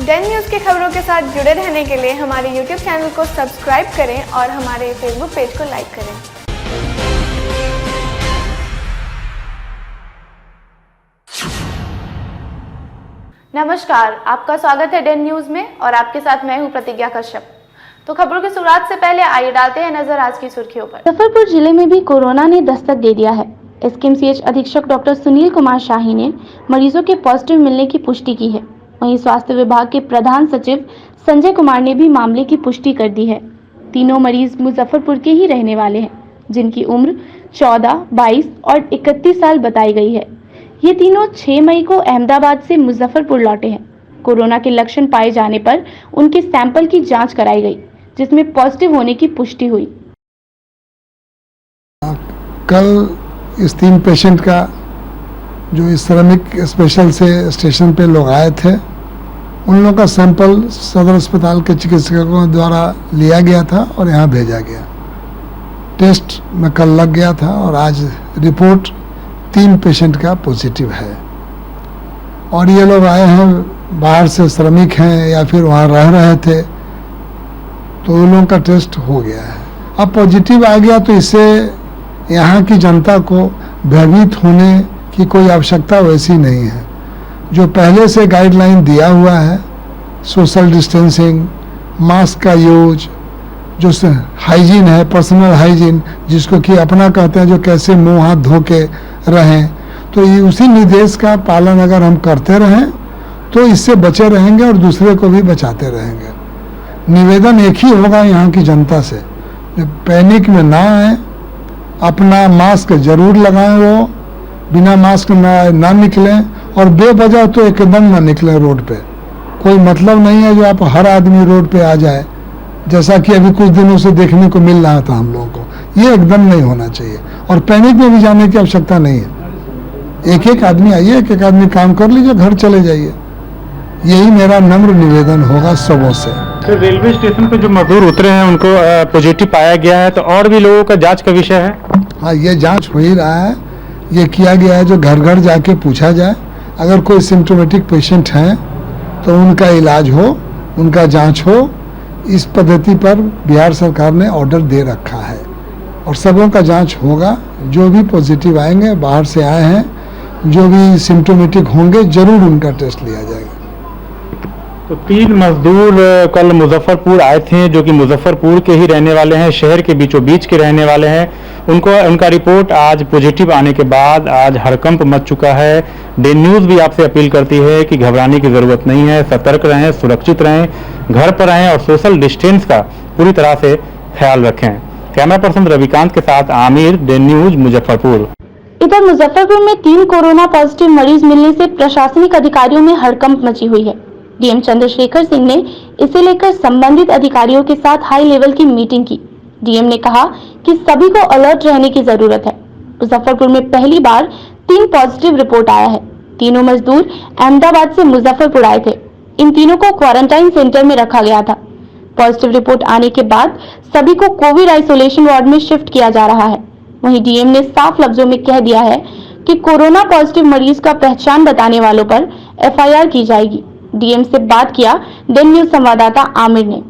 Dane news की खबरों के साथ जुड़े रहने के लिए हमारे YouTube चैनल को सब्सक्राइब करें और हमारे Facebook पेज को लाइक करें। नमस्कार, आपका स्वागत है डेन न्यूज़ में और आपके साथ मैं हूं प्रतिज्ञा कश्यप। तो खबरों की शुरुआत से पहले आइए डालते हैं नजर आज की सुर्खियों पर। मुजफ्फरपुर जिले में भी कोरोना ने दस्तक दे दिया है। एसकेएमसीएच अधीक्षक डॉक्टर सुनील कुमार शाही ने मरीजों के पॉजिटिव मिलने की पुष्टि की है। वहीं स्वास्थ्य विभाग के प्रधान सचिव संजय कुमार ने भी मामले की पुष्टि कर दी है। तीनों मरीज मुजफ्फरपुर के ही रहने वाले हैं, जिनकी उम्र 14, 22 और 31 साल बताई गई है। ये तीनों 6 मई को अहमदाबाद से मुजफ्फरपुर लौटे हैं। कोरोना के लक्षण पाए जाने पर उनके सैंपल की जांच कराई गई, जिसमें पॉजिटिव होने की पुष्टि हुई। कल इस 3 पेशेंट का जो इस श्रमिक स्पेशल से स्टेशन पे लोग आए थे, उन लोगों का सैंपल सदर अस्पताल के चिकित्सकों द्वारा लिया गया था और यहाँ भेजा गया। टेस्ट में कल लग गया था और आज रिपोर्ट 3 पेशेंट का पॉजिटिव है। और ये लोग आए हैं बाहर से, श्रमिक हैं या फिर वहाँ रह रहे थे, तो उन लोगों का टेस्ट हो गया है। अब पॉजिटिव आ गया तो इससे यहाँ की जनता को भयभीत होने की कोई आवश्यकता वैसी नहीं है। जो पहले से गाइडलाइन दिया हुआ है, सोशल डिस्टेंसिंग, मास्क का यूज, जो हाइजीन है, पर्सनल हाइजीन जिसको कि अपना कहते हैं, जो कैसे मुंह हाथ धो के रहें, तो ये उसी निर्देश का पालन अगर हम करते रहें तो इससे बचे रहेंगे और दूसरे को भी बचाते रहेंगे। निवेदन एक ही होगा यहाँ की जनता से, पैनिक में ना आए, अपना मास्क जरूर लगाएं, वो बिना मास्क ना निकलें और बेवजह तो एकदम ना निकलें रोड पे। कोई मतलब नहीं है जो आप हर आदमी रोड पे आ जाए, जैसा कि अभी कुछ दिनों से देखने को मिल रहा था हम लोगों को। ये एकदम नहीं होना चाहिए और पैनिक में भी जाने की आवश्यकता नहीं है। एक एक आदमी आइए, एक एक आदमी काम कर लीजिए, घर चले जाइए। यही मेरा नम्र निवेदन होगा सबों से। तो रेलवे स्टेशन पे जो मजदूर उतरे हैं उनको पॉजिटिव पाया गया है, तो और भी लोगों का जांच का विषय है। हाँ, ये जांच हो ही रहा है, ये किया गया है जो घर घर जाके पूछा जाए। अगर कोई सिम्टोमेटिक पेशेंट हैं तो उनका इलाज हो, उनका जांच हो। इस पद्धति पर बिहार सरकार ने ऑर्डर दे रखा है और सबों का जांच होगा। जो भी पॉजिटिव आएंगे, बाहर से आए हैं, जो भी सिम्टोमेटिक होंगे, जरूर उनका टेस्ट लिया जाएगा। तो 3 मजदूर कल मुजफ्फरपुर आए थे, जो कि मुजफ्फरपुर के ही रहने वाले हैं, शहर के बीचों बीच के रहने वाले हैं। उनका रिपोर्ट आज पॉजिटिव आने के बाद आज हड़कंप मच चुका है। डेन न्यूज़ भी आपसे अपील करती है कि घबराने की जरूरत नहीं है, सतर्क रहें, सुरक्षित रहें, घर पर रहें और सोशल डिस्टेंस का पूरी तरह से ख्याल रखें। कैमरा पर्सन रविकांत के साथ आमिर, डेन न्यूज़, मुजफ्फरपुर। इधर मुजफ्फरपुर में 3 कोरोना पॉजिटिव मरीज मिलने से प्रशासनिक अधिकारियों में हड़कंप मची हुई है। डीएम चंद्रशेखर सिंह ने इसे लेकर संबंधित अधिकारियों के साथ हाई लेवल की मीटिंग की। डीएम ने कहा कि सभी को अलर्ट रहने की जरूरत है। मुजफ्फरपुर में पहली बार 3 पॉजिटिव रिपोर्ट आया है। तीनों मजदूर अहमदाबाद से मुजफ्फरपुर आए थे। इन तीनों को क्वारंटाइन सेंटर में रखा गया था। पॉजिटिव रिपोर्ट आने के बाद सभी को कोविड आइसोलेशन वार्ड में शिफ्ट किया जा रहा है। वहीं डीएम ने साफ लफ्जों में कह दिया है कि कोरोना पॉजिटिव मरीज का पहचान बताने वालों पर एफआईआर की जाएगी। डीएम से बात किया डेन न्यूज़ संवाददाता आमिर ने।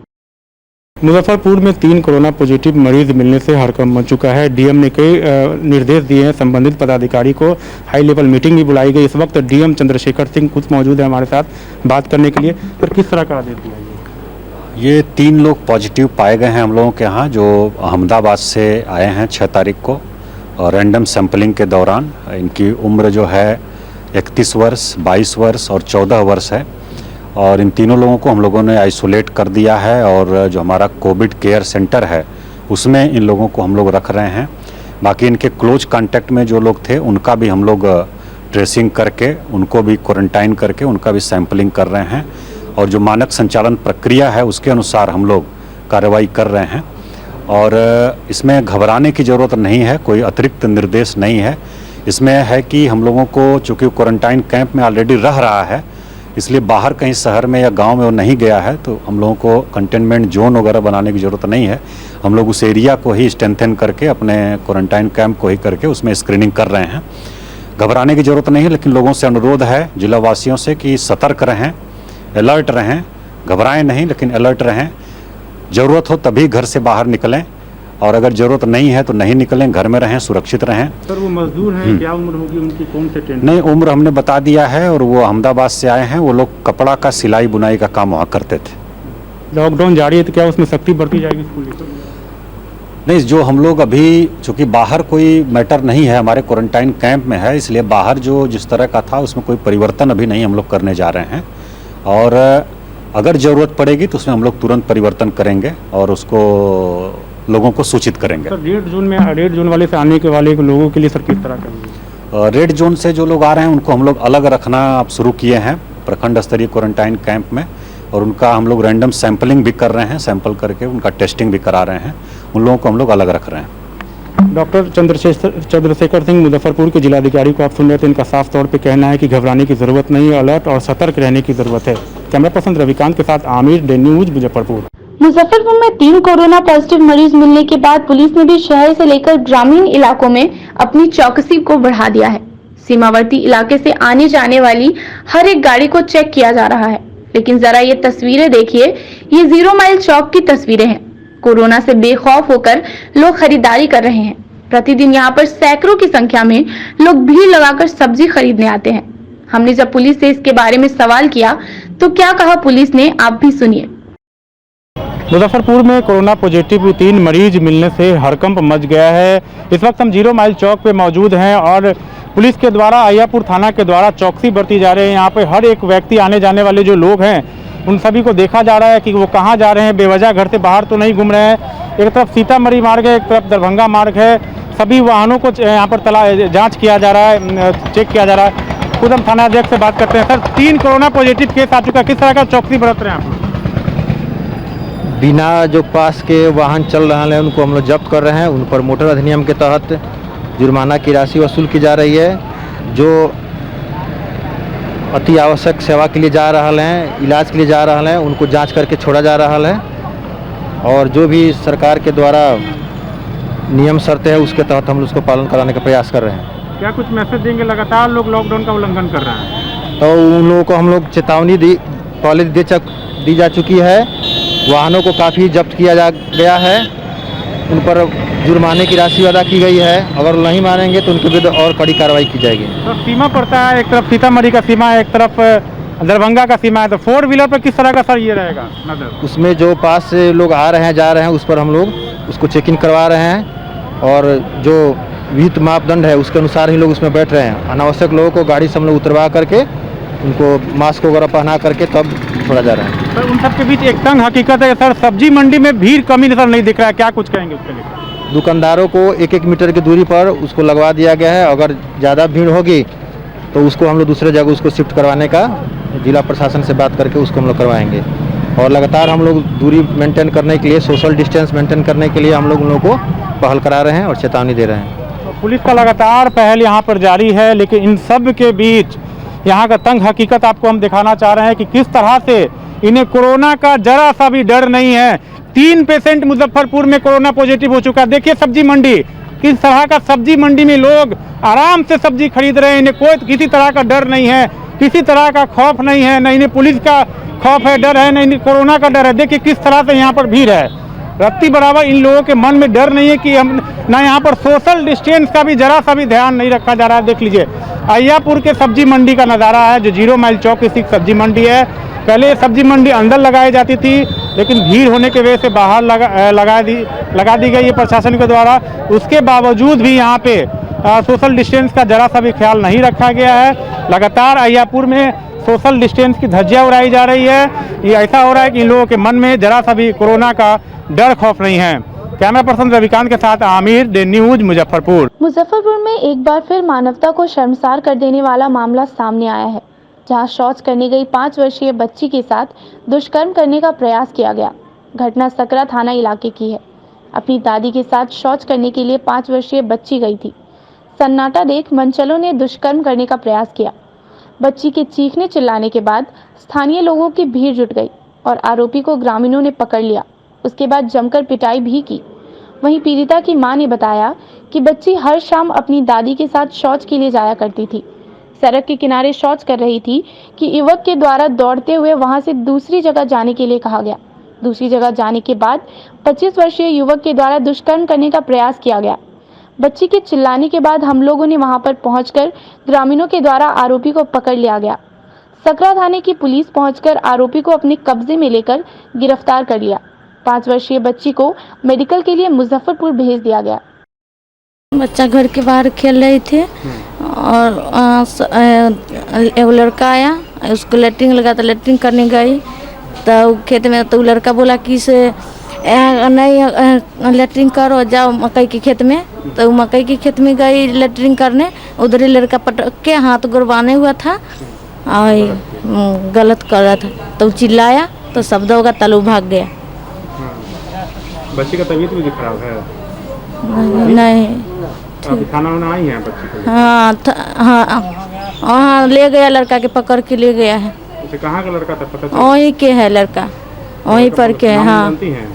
मुजफ्फरपुर में 3 कोरोना पॉजिटिव मरीज मिलने से हड़कंप मच चुका है। डीएम ने कई निर्देश दिए हैं, संबंधित पदाधिकारी को हाई लेवल मीटिंग भी बुलाई गई। इस वक्त डीएम चंद्रशेखर सिंह खुद मौजूद है हमारे साथ बात करने के लिए। पर किस तरह का आदेश दिया गया? ये 3 लोग पॉजिटिव पाए गए हैं हम लोगों के यहाँ, जो अहमदाबाद से आए हैं 6 तारीख को। और रैंडम सैंपलिंग के दौरान इनकी उम्र जो है 31 वर्ष, 22 वर्ष और 14 वर्ष है। और इन तीनों लोगों को हम लोगों ने आइसोलेट कर दिया है और जो हमारा कोविड केयर सेंटर है उसमें इन लोगों को हम लोग रख रहे हैं। बाकी इनके क्लोज कांटेक्ट में जो लोग थे उनका भी हम लोग ट्रेसिंग करके, उनको भी क्वारंटाइन करके, उनका भी सैंपलिंग कर रहे हैं। और जो मानक संचालन प्रक्रिया है उसके अनुसार हम लोग कार्रवाई कर रहे हैं। और इसमें घबराने की ज़रूरत नहीं है, कोई अतिरिक्त निर्देश नहीं है। इसमें है कि हम लोगों को, चूँकि क्वारंटाइन कैंप में ऑलरेडी रह रहा है, इसलिए बाहर कहीं शहर में या गांव में वो नहीं गया है, तो हम लोगों को कंटेनमेंट जोन वगैरह बनाने की ज़रूरत नहीं है। हम लोग उस एरिया को ही स्ट्रेंथन करके, अपने क्वारंटाइन कैंप को ही करके उसमें स्क्रीनिंग कर रहे हैं। घबराने की ज़रूरत नहीं है, लेकिन लोगों से अनुरोध है, जिला वासियों से, कि सतर्क रहें, अलर्ट रहें, घबराएं नहीं, लेकिन अलर्ट रहें। ज़रूरत हो तभी घर से बाहर निकलें, और अगर ज़रूरत नहीं है तो नहीं निकलें, घर में रहें, सुरक्षित रहें। सर वो मजदूर हैं, क्या उम्र होगी उनकी, कौन से टेंट? नहीं, उम्र हमने बता दिया है, और वो अहमदाबाद से आए हैं। वो लोग कपड़ा का सिलाई बुनाई का काम वहाँ करते थे। लॉकडाउन जारी है तो क्या उसमें सख्ती बरती जाएगी स्कूल की? नहीं, जो हम लोग अभी, चूँकि बाहर कोई मैटर नहीं है, हमारे क्वारंटाइन कैंप में है, इसलिए बाहर जो जिस तरह का था उसमें कोई परिवर्तन अभी नहीं हम लोग करने जा रहे हैं। और अगर ज़रूरत पड़ेगी तो उसमें हम लोग तुरंत परिवर्तन करेंगे और उसको लोगों को सूचित करेंगे। सर रेड जोन वाले से आने के वाले लोगों के लिए सर किस तरह करेंगे? रेड जोन से जो लोग आ रहे हैं उनको हम लोग अलग रखना अब शुरू किए हैं प्रखंड स्तरीय क्वारंटाइन कैंप में, और उनका हम लोग रैंडम सैंपलिंग भी कर रहे हैं, सैंपल करके उनका टेस्टिंग भी करा रहे हैं। उन लोगों को हम लोग अलग रख रहे हैं। डॉक्टर चंद्रशेखर सिंह मुजफ्फरपुर के जिलाधिकारी को आप सुन रहे थे। इनका साफ तौर पे कहना है कि घबराने की ज़रूरत नहीं है, अलर्ट और सतर्क रहने की ज़रूरत है। कैमरा पर्सन रविकांत के साथ आमिर, डे न्यूज, मुजफ्फरपुर। मुजफ्फरपुर में 3 कोरोना पॉजिटिव मरीज मिलने के बाद पुलिस ने भी शहर से लेकर ग्रामीण इलाकों में अपनी चौकसी को बढ़ा दिया है। सीमावर्ती इलाके से आने जाने वाली हर एक गाड़ी को चेक किया जा रहा है। लेकिन जरा ये तस्वीरें देखिए, ये 0 माइल चौक की तस्वीरें हैं। कोरोना से बेखौफ होकर लोग खरीदारी कर रहे हैं। प्रतिदिन यहाँ पर सैकड़ों की संख्या में लोग भीड़ लगाकर सब्जी खरीदने आते हैं। हमने जब पुलिस से इसके बारे में सवाल किया तो क्या कहा पुलिस ने, आप भी सुनिए। मुजफ्फरपुर में कोरोना पॉजिटिव 3 मरीज मिलने से हड़कंप मच गया है। इस वक्त हम 0 माइल चौक पे मौजूद हैं और पुलिस के द्वारा, अय्यापुर थाना के द्वारा चौकसी बरती जा रही है। यहाँ पे हर एक व्यक्ति, आने जाने वाले जो लोग हैं, उन सभी को देखा जा रहा है कि वो कहाँ जा रहे हैं, बेवजह घर से बाहर तो नहीं घूम रहे हैं। एक तरफ सीतामढ़ी मार्ग है, एक तरफ दरभंगा मार्ग है। सभी वाहनों को यहाँ पर जाँच किया जा रहा है, चेक किया जा रहा है। खुद हम थाना अध्यक्ष से बात करते हैं। सर, 3 कोरोना पॉजिटिव केस आ चुका है, किस तरह का चौकसी बरत रहे हैं आप? बिना जो पास के वाहन चल रहे हैं उनको हम लोग जब्त कर रहे हैं। उन पर मोटर अधिनियम के तहत जुर्माना की राशि वसूल की जा रही है। जो अति आवश्यक सेवा के लिए जा रहा हैं, इलाज के लिए जा रहा हैं, उनको जांच करके छोड़ा जा रहा है। और जो भी सरकार के द्वारा नियम शर्तें हैं उसके तहत हम उसको पालन कराने का प्रयास कर रहे हैं। क्या कुछ मैसेज देंगे? लगातार लोग लॉकडाउन का उल्लंघन कर रहे हैं, तो उन लोगों को हम लोग चेतावनी पहले दी जा चुकी है। वाहनों को काफ़ी जब्त किया गया है, उन पर जुर्माने की राशि अदा की गई है। अगर नहीं मानेंगे तो उनके विरुद्ध और कड़ी कार्रवाई की जाएगी। तो सीमा पड़ता है, एक तरफ सीतामढ़ी का सीमा है, एक तरफ दरभंगा का सीमा है, तो 4 व्हीलर पर किस तरह का सर ये रहेगा नजर? उसमें जो पास से लोग आ रहे हैं, जा रहे हैं, उस पर हम लोग उसको चेक इन करवा रहे हैं, और जो विहित मापदंड है उसके अनुसार ही लोग उसमें बैठ रहे हैं। अनावश्यक लोगों को गाड़ी से हम लोग उतरवा करके उनको मास्क वगैरह पहना करके तब छोड़ा जा रहा है। सर, उन सबके बीच एक तंग हकीकत है सर, सब्जी मंडी में भीड़ कमी नजर नहीं दिख रहा है, क्या कुछ कहेंगे उसके लिए? दुकानदारों को 1-1 मीटर की दूरी पर उसको लगवा दिया गया है। अगर ज़्यादा भीड़ होगी तो उसको हम लोग दूसरे जगह उसको शिफ्ट करवाने का जिला प्रशासन से बात करके उसको हम लोग करवाएंगे। और लगातार हम लोग दूरी मेंटेन करने के लिए, सोशल डिस्टेंस मेंटेन करने के लिए हम लोग उन लोगों को पहल करा रहे हैं और चेतावनी दे रहे हैं। तो पुलिस का लगातार पहल यहाँ पर जारी है, लेकिन इन सब के बीच यहाँ का तंग हकीकत आपको हम दिखाना चाह रहे हैं कि किस तरह से इन्हें कोरोना का जरा सा भी डर नहीं है। 3 पेशेंट मुजफ्फरपुर में कोरोना पॉजिटिव हो चुका है। देखिए सब्जी मंडी, किस तरह का सब्जी मंडी में लोग आराम से सब्जी खरीद रहे हैं। इन्हें कोई किसी तरह का डर नहीं है, किसी तरह का खौफ नहीं है, न इन्हें पुलिस का खौफ है, डर है, न इन्हें कोरोना का डर है। देखिए किस तरह से यहाँ पर भीड़ है, रत्ती बराबर इन लोगों के मन में डर नहीं है कि हम ना, यहाँ पर सोशल डिस्टेंस का भी जरा सा भी ध्यान नहीं रखा जा रहा है। देख लीजिए अय्यापुर के सब्जी मंडी का नज़ारा है, जो 0 माइल चौक की सब्जी मंडी है। पहले सब्जी मंडी अंदर लगाई जाती थी, लेकिन भीड़ होने की वजह से बाहर लगा दी गई है प्रशासन के द्वारा। उसके बावजूद भी यहाँ पे सोशल डिस्टेंस का जरा सा भी ख्याल नहीं रखा गया है। लगातार अय्यापुर में सोशल डिस्टेंस की धज्जियाँ उड़ाई जा रही है। ये ऐसा हो रहा है कि इन लोगों के मन में जरा सा भी कोरोना का डर खौफ नहीं है। कैमरा पर्सन रविकांत के साथ आमिर, डे न्यूज, मुजफ्फरपुर। मुजफ्फरपुर में एक बार फिर मानवता को शर्मसार कर देने वाला मामला सामने आया है, जहां शौच करने गई 5 वर्षीय बच्ची के साथ दुष्कर्म करने का प्रयास किया गया। घटना सकरा थाना इलाके की है। अपनी दादी के साथ शौच करने के लिए 5 वर्षीय बच्ची गई थी। सन्नाटा देख मनचलों ने दुष्कर्म करने का प्रयास किया। बच्ची के चीखने चिल्लाने के बाद स्थानीय लोगों की भीड़ जुट गई और आरोपी को ग्रामीणों ने पकड़ लिया। उसके बाद जमकर पिटाई भी की। वहीं पीड़िता की मां ने बताया कि बच्ची हर शाम अपनी दादी के साथ शौच के लिए जाया करती थी। सड़क के किनारे शौच कर रही थी कि युवक के द्वारा दौड़ते हुए वहां से दूसरी जगह जाने के लिए कहा गया। दूसरी जगह जाने के बाद 25 वर्षीय युवक के द्वारा दुष्कर्म करने का प्रयास किया गया। बच्ची के चिल्लाने के बाद हम लोगों ने वहां पर पहुंचकर ग्रामीणों के द्वारा आरोपी को पकड़ लिया गया। सकरा थाने की पुलिस पहुंचकर आरोपी को अपने कब्जे में लेकर गिरफ्तार कर लिया। 5 वर्षीय बच्ची को मेडिकल के लिए मुजफ्फरपुर भेज दिया गया। बच्चा घर के बाहर खेल रहे थे और एक लड़का आया, उसको लेटरिन लगा तो लेटरिन करने गई तो खेत में, तो लड़का बोला कि से नहीं लेटरिन करो, जाओ मकई के खेत में। तो मकई के खेत में गई लेटरिन करने, उधर ही लड़का पटक के हाथ गुरबाने हुआ था और गलत कर रहा था, तो चिल्लाया तो शब्द होगा, तलू भाग गया। बच्ची का तबीयत भी खराब है? नहीं, अभी खाना वाना आई है बच्ची को? हाँ ले गया, लड़का के पकड़ के ले गया है। उसे कहाँ का लड़का था पता चला? वहीं के है लड़का, वहीं पर के है। हाँ, जानती हैं?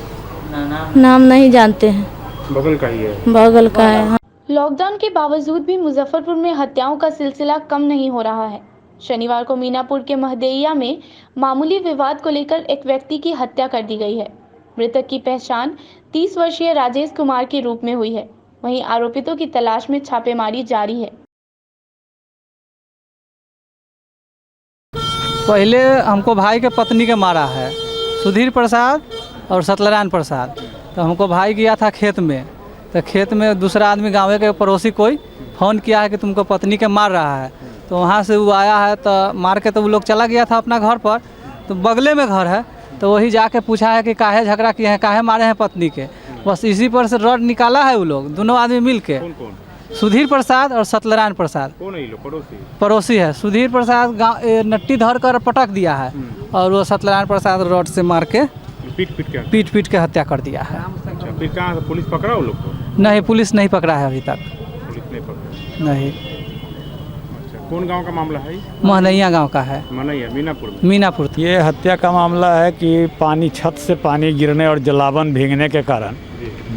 नाम नहीं जानते हैं, बगल का ही है। बगल का है। हाँ। लॉकडाउन के बावजूद भी मुजफ्फरपुर में हत्याओं का सिलसिला कम नहीं हो रहा है। शनिवार को मीनापुर के महदैया में मामूली विवाद को लेकर एक व्यक्ति की हत्या कर दी गई है। मृतक की पहचान 30 वर्षीय राजेश कुमार के रूप में हुई है। वहीं आरोपितों की तलाश में छापेमारी जारी है। पहले हमको भाई के पत्नी के मारा है, सुधीर प्रसाद और सत्यनारायण प्रसाद। तो हमको भाई गया था खेत में, तो खेत में दूसरा आदमी गाँव के पड़ोसी कोई फ़ोन किया है कि तुमको पत्नी के मार रहा है। तो वहाँ से वो आया है, तो मार के तो वो लोग चला गया था अपना घर पर, तो बगले में घर है, तो वही जाके पूछा है कि काहे झगड़ा किए हैं, काहे मारे हैं पत्नी के। बस इसी पर से रॉड निकाला है वो लोग दोनों आदमी मिल के। कौन? सुधीर प्रसाद और सत्यनारायण प्रसाद। कौन है ये लोग? पड़ोसी है। सुधीर प्रसाद नट्टी धर कर पटक दिया है और वो सत्यनारायण प्रसाद रॉड से मार के पीट के हत्या कर दिया है। अच्छा, फिर कहाँ से पुलिस पकड़ा वो लोग को? नहीं, पुलिस नहीं पकड़ा है अभी तक। पुलिस नहीं पकड़ा? नहीं। अच्छा, कौन गांव का मामला है? महदैया गांव का है। महदैया, मीनापुर में। मीनापुर। ये हत्या का मामला है कि पानी, छत से पानी गिरने और जलावन भीगने के कारण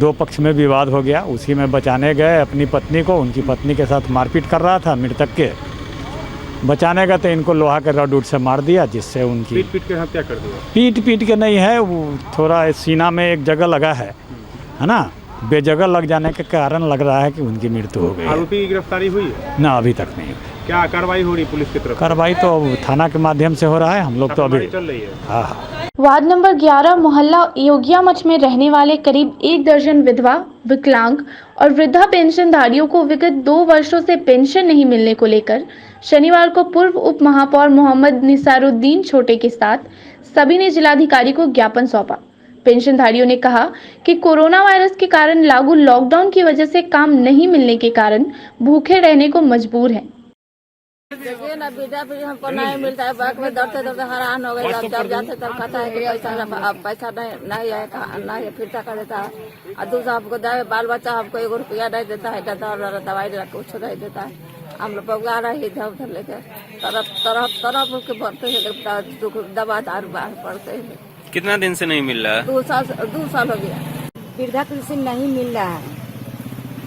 दो पक्ष में विवाद हो गया। उसी में बचाने गए अपनी पत्नी को, उनकी पत्नी के साथ मारपीट कर रहा था मृतक के। बचाने गए तो इनको लोहा के रॉड से मार दिया, जिससे उनकी पीट के हत्या कर दिया। पीट के नहीं है, वो थोड़ा सीना में एक जगह लगा है ना, बेजगह लग जाने के कारण लग रहा है कि उनकी मृत्यु हो गई। आरोपी की गिरफ्तारी हुई है? ना, अभी तक नहीं हुई। क्या कार्रवाई हो रही पुलिस की तरफ? कार्रवाई तो थाना के माध्यम से हो रहा है, हम लोग तो अभी चल रही है। हाँ। वार्ड नंबर 11 मोहल्ला योगिया मठ में रहने वाले करीब 1 दर्जन विधवा, विकलांग और वृद्धा पेंशनधारियों को विगत 2 वर्षों से पेंशन नहीं मिलने को लेकर शनिवार को पूर्व उप महापौर मोहम्मद निसारुद्दीन छोटे के साथ सभी ने जिलाधिकारी को ज्ञापन सौंपा। पेंशनधारियों ने कहा कि कोरोना वायरस के कारण लागू लॉकडाउन की वजह से काम नहीं मिलने के कारण भूखे रहने को मजबूर हैं। देखिए ना, बेटा भी हमको नहीं मिलता है, बैंक में दौड़ते दौड़ते हैरान हो गए। जब जाते तब कहता है कि पैसा नहीं है, फिर कर देता है। और दूसरा हमको बाल बच्चा हमको 1 रुपया नहीं देता है, दवाई कुछ नहीं देता है। हम लोग बउआ रहे इधर उधर लेकर तरफ के बढ़ते हैं, दवा दारू बाहर पड़ते हैं। कितना दिन से नहीं मिल रहा है? 2 साल हो गया वृद्धा पेंशन नहीं मिल रहा है।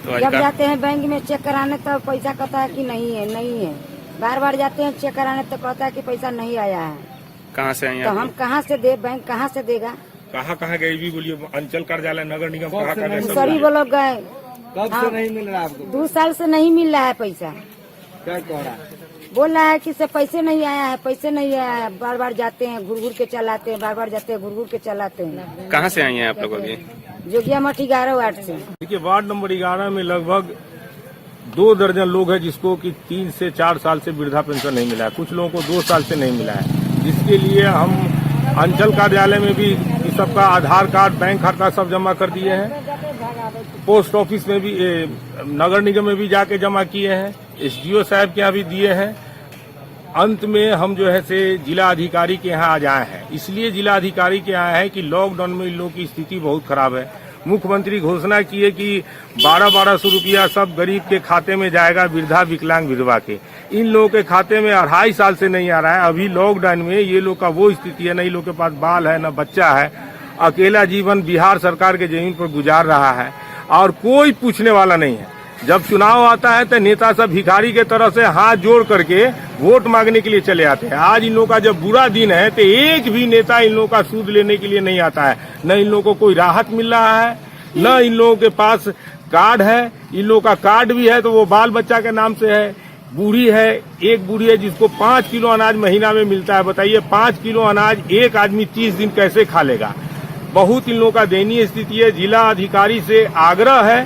तो जब जाते हैं बैंक में चेक कराने तो पैसा कहता है कि नहीं है। बार जाते हैं चेक कराने तो कहता है कि पैसा नहीं आया है। कहाँ से आए? तो हम कहाँ से दे, बैंक कहाँ से देगा? कहाँ गए भी बोलिए? अंचल कार्यालय, नगर निगम, सभी वो लोग गए। कब से नहीं मिल रहा आपको? 2 साल से नहीं मिल रहा है पैसा। क्या कह रहा है? बोल रहा है कि से पैसे नहीं आया है, पैसे नहीं आया है। बार जाते हैं घुर के चलाते हैं, बार जाते हैं घुर के चलाते हैं। कहाँ से आई हैं आप लोग अभी? जोगिया मठ 11 वार्ड से। देखिए, वार्ड नंबर 11 में लगभग 2 दर्जन लोग हैं जिसको कि 3 से 4 साल से वृद्धा पेंशन नहीं मिला है। कुछ लोगों को 2 साल से नहीं मिला है, जिसके लिए हम अंचल कार्यालय में भी सबका आधार कार्ड, बैंक खाता सब जमा कर दिए हैं। पोस्ट ऑफिस में भी, नगर निगम में भी जाके जमा किए हैं। SDO साहब के यहाँ भी दिए हैं। अंत में हम जो है से जिला अधिकारी के यहाँ आज आए हैं। इसलिए जिला अधिकारी के यहाँ है कि लॉकडाउन में इन लोगों की स्थिति बहुत खराब है। मुख्यमंत्री घोषणा की है कि 1200 रुपया सब गरीब के खाते में जाएगा, वृद्धा विकलांग विधवा के। इन लोगों के खाते में 2.5 साल से नहीं आ रहा है। अभी लॉकडाउन में ये लोग का वो स्थिति है, न इन लोग के पास बाल है न बच्चा है। अकेला जीवन बिहार सरकार के जमीन पर गुजार रहा है और कोई पूछने वाला नहीं है। जब चुनाव आता है तो नेता सब भिखारी के तरह से हाथ जोड़ करके वोट मांगने के लिए चले आते हैं। आज इन लोगों का जब बुरा दिन है तो एक भी नेता इन लोगों का सूद लेने के लिए नहीं आता है। न इन लोगों को कोई राहत मिल रहा है, न इन लोगों के पास कार्ड है। इन लोगों का कार्ड भी है तो वो बाल बच्चा के नाम से है। बूढ़ी है, एक बूढ़ी है जिसको 5 किलो अनाज महीना में मिलता है। बताइए 5 किलो अनाज एक आदमी 30 दिन कैसे खा लेगा। बहुत इन लोगों का दयनीय स्थिति है। जिला अधिकारी से आग्रह है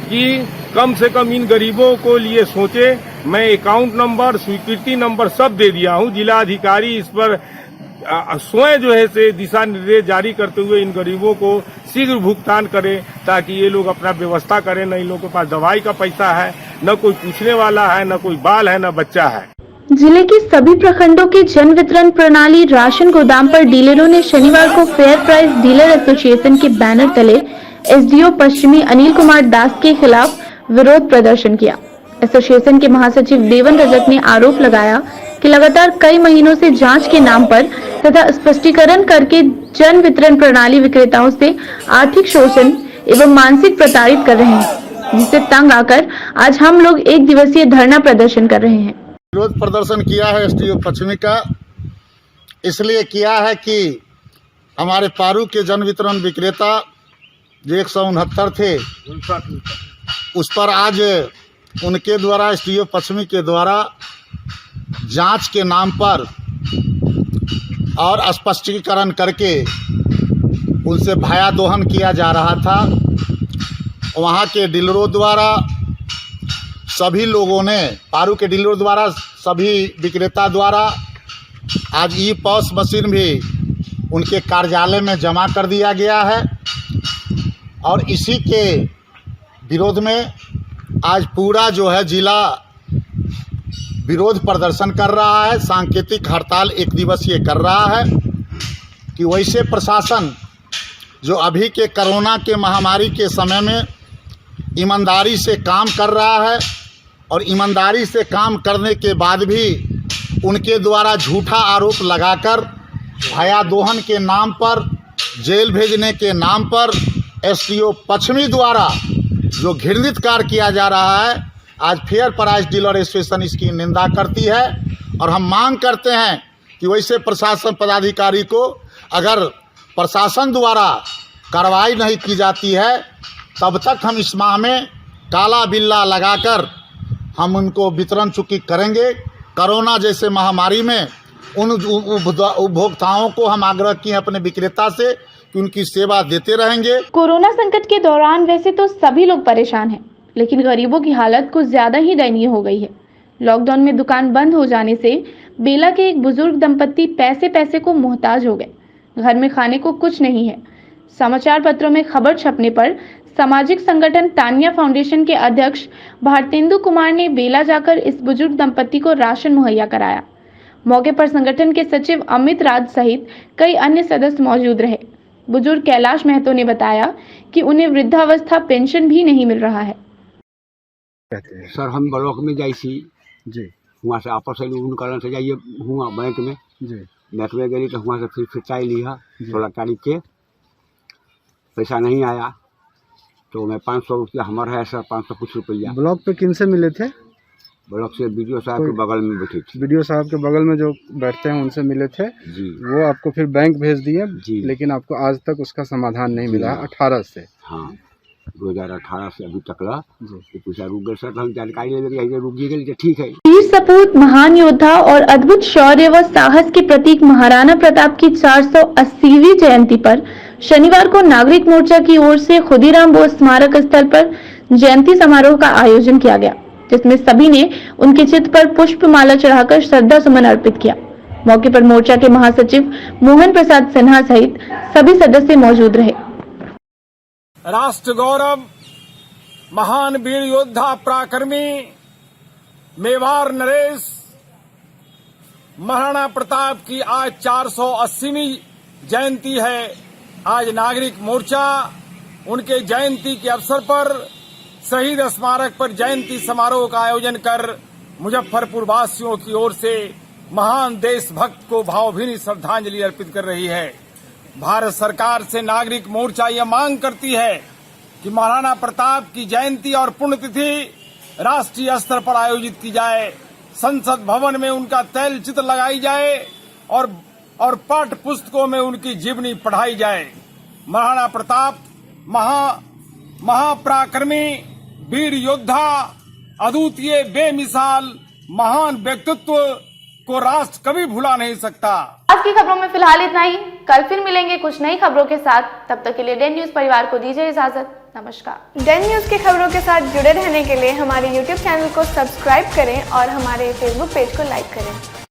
कि कम से कम इन गरीबों को लिए सोचे। मैं अकाउंट नंबर, स्वीकृति नंबर सब दे दिया हूं। जिला अधिकारी इस पर स्वयं जो है से दिशा निर्देश जारी करते हुए इन गरीबों को शीघ्र भुगतान करें ताकि ये लोग अपना व्यवस्था करें। न इन लोगों के पास दवाई का पैसा है, न कोई पूछने वाला है, न कोई बाल है, न बच्चा है। जिले के सभी प्रखंडों के जन वितरण प्रणाली राशन गोदाम पर डीलरों ने शनिवार को फेयर प्राइस डीलर एसोसिएशन के बैनर तले एसडीओ पश्चिमी अनिल कुमार दास के खिलाफ विरोध प्रदर्शन किया। एसोसिएशन के महासचिव देवन रजक ने आरोप लगाया कि लगातार कई महीनों से जांच के नाम पर तथा स्पष्टीकरण करके जन वितरण प्रणाली विक्रेताओं से आर्थिक शोषण एवं मानसिक प्रताड़ित कर रहे हैं, जिससे तंग आकर आज हम लोग एक दिवसीय धरना प्रदर्शन कर रहे हैं। विरोध प्रदर्शन किया है एसडीओ पश्चिमी का, इसलिए किया है कि हमारे पारू के जन वितरण विक्रेता जो 169 थे उस पर आज उनके द्वारा एसडीओ पश्चिमी के द्वारा जांच के नाम पर और स्पष्टीकरण करके उनसे भाया दोहन किया जा रहा था। वहाँ के डीलरों द्वारा सभी लोगों ने, पारू के डीलरों द्वारा, सभी विक्रेता द्वारा आज ई पॉस मशीन भी उनके कार्यालय में जमा कर दिया गया है। और इसी के विरोध में आज पूरा जो है जिला विरोध प्रदर्शन कर रहा है। सांकेतिक हड़ताल एक दिवसीय कर रहा है कि वैसे प्रशासन जो अभी के कोरोना के महामारी के समय में ईमानदारी से काम कर रहा है और ईमानदारी से काम करने के बाद भी उनके द्वारा झूठा आरोप लगाकर भाया दोहन के नाम पर, जेल भेजने के नाम पर एसडीओ पश्चिमी द्वारा जो घृणित कार्य किया जा रहा है, आज फेयर प्राइस डीलर एसोसिएशन इसकी निंदा करती है। और हम मांग करते हैं कि वैसे प्रशासन पदाधिकारी को अगर प्रशासन द्वारा कार्रवाई नहीं की जाती है तब तक हम इस माह में काला बिल्ला लगाकर हम उनको वितरण चुकी करेंगे। कोरोना जैसे महामारी में उन उपभोक्ताओं को हम आग्रह किए अपने विक्रेता से कि उनकी सेवा देते रहेंगे। कोरोना संकट के दौरान वैसे तो सभी लोग परेशान हैं, लेकिन गरीबों की हालत कुछ ज्यादा ही दयनीय हो गई है। लॉकडाउन में दुकान बंद हो जाने से बेला के एक बुजुर्ग दंपत्ति पैसे को मोहताज हो गए। घर में खाने को कुछ नहीं है। समाचार पत्रों में खबर छपने पर सामाजिक संगठन तानिया फाउंडेशन के अध्यक्ष भारतेंदु कुमार ने बेला जाकर इस बुजुर्ग दंपत्ति को राशन मुहैया कराया। मौके पर संगठन के सचिव अमित राज सहित कई अन्य सदस्य मौजूद रहे। बुजुर्ग कैलाश महतो ने बताया कि उन्हें वृद्धावस्था पेंशन भी नहीं मिल रहा है। सर हम ब्लॉक में जाइसी जी, वहाँ से आपस से लोन कारण से जाइए हुआ बैंक में जी, बैंक में गई तो वहाँ से फिर फिटाई लिया 16 तारीख के, पैसा नहीं आया तो मैं 500 रुपया हमारा है सर, 500 कुछ रुपया। ब्लॉक पे किन से मिले थे? ब्लॉक से बीडीओ साहब के बगल में बैठे थे। बीडीओ साहब के बगल में जो बैठते हैं उनसे मिले थे जी। वो आपको फिर बैंक भेज दिए जी, लेकिन आपको आज तक उसका समाधान नहीं मिला। 18 से हाँ 2018 से अभी तक ला पैसा रुक गए सर, हम जानकारी ले लेंगे रुक गए ठीक है। वीर सपूत, महान योद्धा और अद्भुत शौर्य व साहस के प्रतीक महाराणा प्रताप की 480वीं जयंती पर शनिवार को नागरिक मोर्चा की ओर से खुदीराम बोस स्मारक स्थल पर जयंती समारोह का आयोजन किया गया, जिसमें सभी ने उनके चित्र पर पुष्पमाला चढ़ाकर श्रद्धा सुमन अर्पित किया। मौके पर मोर्चा के महासचिव मोहन प्रसाद सिन्हा सहित सभी सदस्य मौजूद रहे। राष्ट्र गौरव, महान वीर योद्धा पराक्रमी मेवाड़ नरेश महाराणा प्रताप की आज 480वीं जयंती है। आज नागरिक मोर्चा उनके जयंती के अवसर पर शहीद स्मारक पर जयंती समारोह का आयोजन कर मुजफ्फरपुर वासियों की ओर से महान देशभक्त को भावभीनी श्रद्धांजलि अर्पित कर रही है। भारत सरकार से नागरिक मोर्चा यह मांग करती है कि महाराणा प्रताप की जयंती और पुण्यतिथि राष्ट्रीय स्तर पर आयोजित की जाए, संसद भवन में उनका तैल चित्र लगाई जाए और पाठ्य पुस्तकों में उनकी जीवनी पढ़ाई जाए। महाराणा प्रताप महापराक्रमी वीर योद्धा, अद्वितीय बेमिसाल महान व्यक्तित्व को राष्ट्र कभी भुला नहीं सकता। आज की खबरों में फिलहाल इतना ही। कल फिर मिलेंगे कुछ नई खबरों के साथ। तब तक के लिए डेन न्यूज परिवार को दीजिए इजाजत। नमस्कार। डेन न्यूज की खबरों के साथ जुड़े रहने के लिए हमारे YouTube चैनल को सब्सक्राइब करें और हमारे Facebook पेज को लाइक करें।